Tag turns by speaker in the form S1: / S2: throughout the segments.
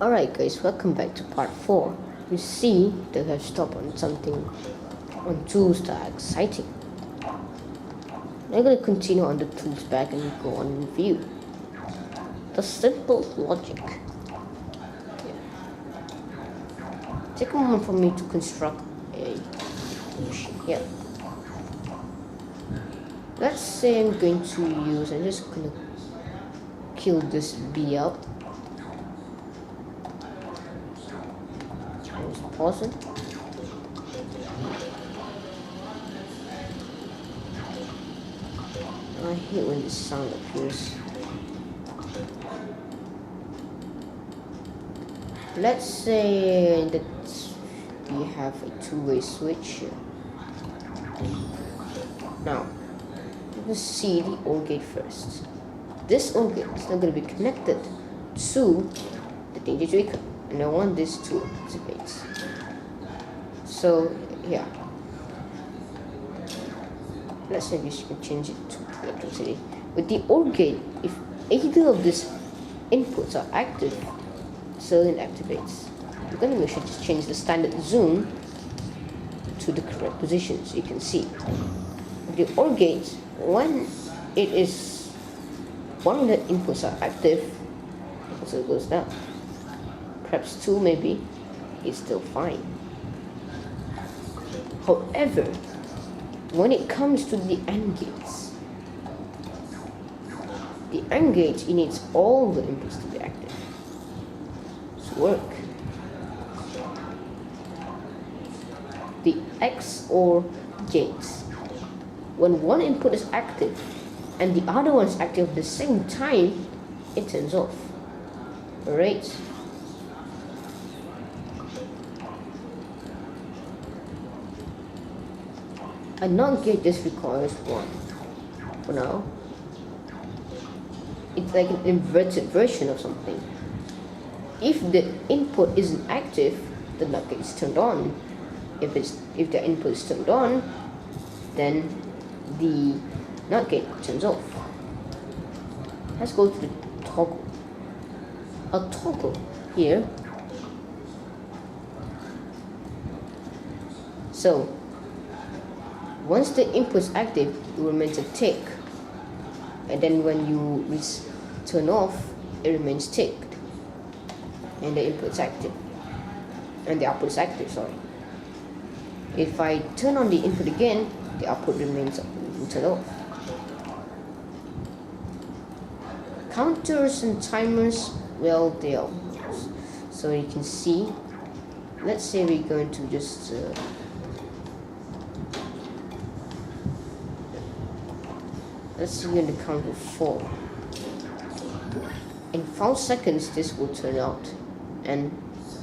S1: Alright guys, welcome back to part 4. You see that I've stopped on something on tools that are exciting. I'm going to continue on the tools back and go on review. The simple logic. Take a moment for me to construct a machine here. Let's say I'm going to use, I'm just going to kill this bee out. Pause it. I hate when this sound appears. Let's say that we have a two-way switch here. Now, let's see the OR gate first. This OR gate is not going to be connected to the danger tracker, and I want this to activate. So yeah, let's say we can change it to electricity. With the OR gate, if either of these inputs are active, Celine activates. We're going to make sure to change the standard zoom to the correct position, so you can see. With the OR gate, when it is one of the inputs are active, so it goes down. Perhaps 2 maybe, it's still fine. However, when it comes to the AND gates, it needs all the inputs to be active to work. The XOR gates, when one input is active and the other one is active at the same time, it turns off. Alright? A NOT gate just requires 1 for now. It's like an inverted version of something. If the input isn't active, the NOT gate is turned on. If the input is turned on, then the NOT gate turns off. Let's go to the toggle. A toggle here. So once the input is active, it remains a tick, and then when you turn off, it remains ticked, and the input is active, and the output is active. Sorry. If I turn on the input again, the output remains turned off. Counters and timers, well, they are. So you can see. Let's say we're going to just. Let's see on the count of 4. In 5 seconds, this will turn out and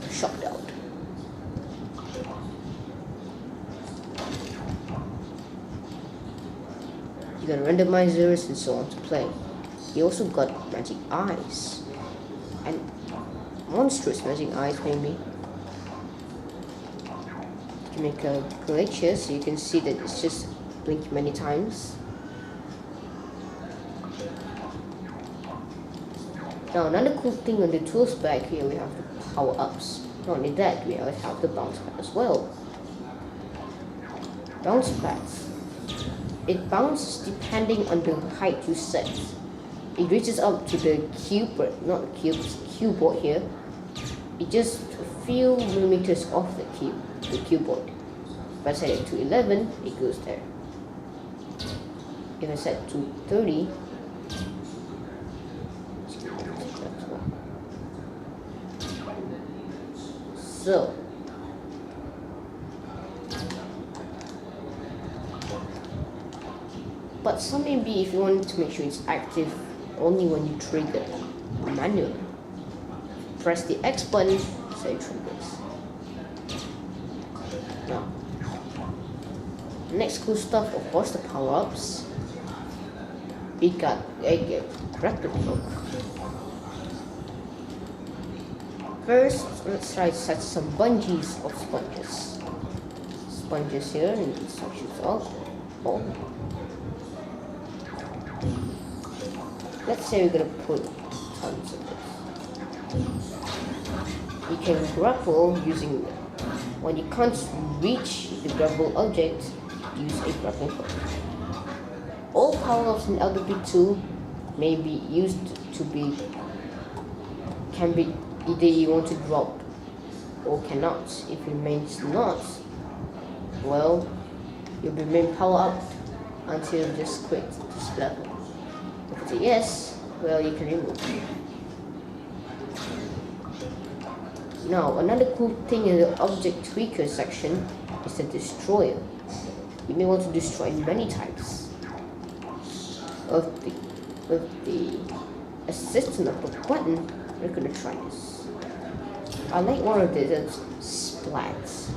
S1: shut out. You got randomizers and so on to play. You also got magic eyes and monstrous magic eyes, maybe. You can make a glitch, so you can see that it's just blinked many times. Now another cool thing on the tools back here, we have the power-ups. Not only that, we have the bounce pad as well. Bounce pads. It bounces depending on the height you set. It reaches up to the keyboard, not the cube, keyboard here. It just a few millimeters off the keyboard. If I set it to 11, it goes there. If I set to 30, so but some maybe if you want to make sure it's active only when you trigger manually. Press the X button so it triggers. Now, next cool stuff, of course, the power-ups. We got a record book. First, let's try to set some bungees of sponges. Sponges here and instructions all. Let's say we're gonna put tons of this. You can grapple using them. When you can't reach the grapple object, use a grappling hook. All power-ups in LWP2 may be used can be either you want to drop or cannot. If it remains not, well, you'll remain power-up until you just quit this level. If it's a yes, well, you can remove. Now, another cool thing in the object tweaker section is the destroyer. You may want to destroy many types. With the assistant of the button, we're gonna try this. I like one of these, it's splats.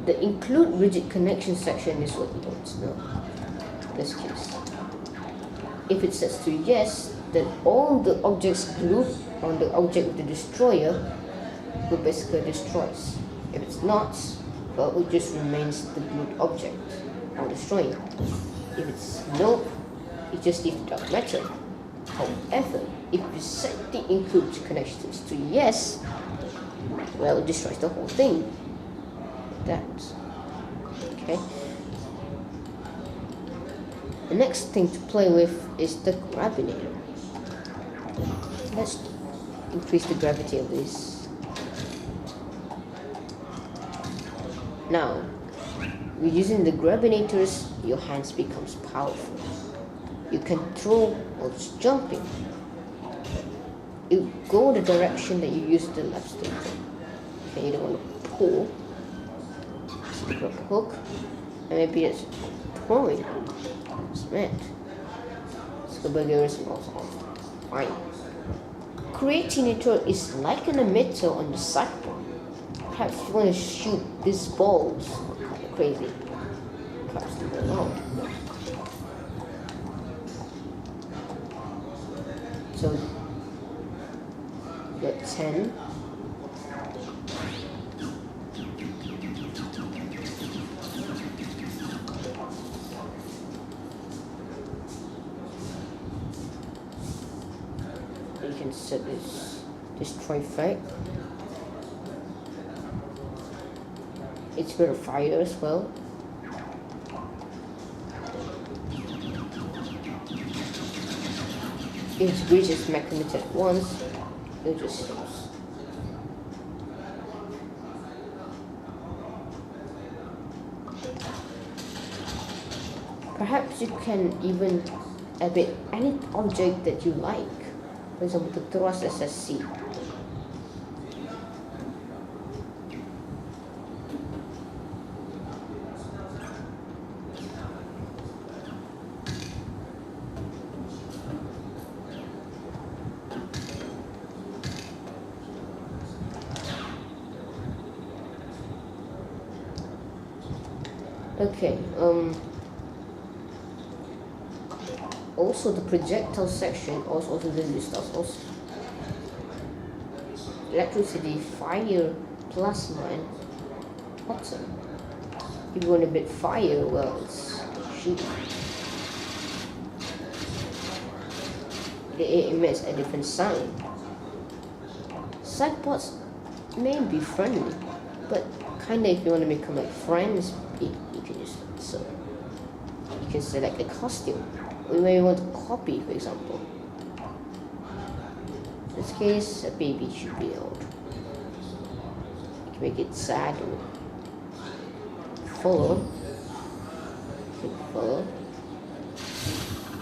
S1: The include rigid connection section is what we want to know. In this case, if it sets to yes, then all the objects glued on the object of the destroyer will basically destroys. If it's not, well, it just remains the glued object on destroying. If it's no, it just leaves the dark matter. However, if you set the include connections to yes, well, it destroys the whole thing. That. Okay. The next thing to play with is the gravinator. Let's increase the gravity of this. Now, with using the gravitors, your hands becomes powerful. You can throw or jumping. You go the direction that you use the left stick. Okay, you don't want to pull. Stick up the hook, and maybe it's throwing. Smart. Let's go back here and also fine. Creatinator is like an emitter on the sideboard. Perhaps you want to shoot these balls. Kind of crazy. Perhaps leave it alone. So you got 10. You can set this destroy fate. It's very fire as well. If it reaches mechanism at once, it just stops. Perhaps you can even edit any object that you like. For example, the thrust SSC. Okay, also the projectile section also this stuff also. Electricity, fire, plasma, and water. If you want a bit fire, well, it's shooting. It emits a different sound. Sideboards may be friendly, but kinda if you want to become like friends, you can use it. So you can select a costume. We may want to copy, for example. In this case, a baby should be old. You can make it sad or follow. Click follow.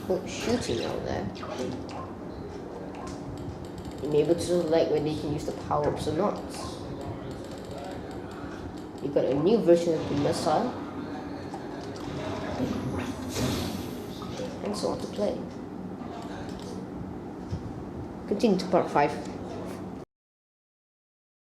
S1: Oh, shooting out there. You're able to select whether you can use the power-ups or not. You got a new version of the missile. And so on to play. Continue to part 5.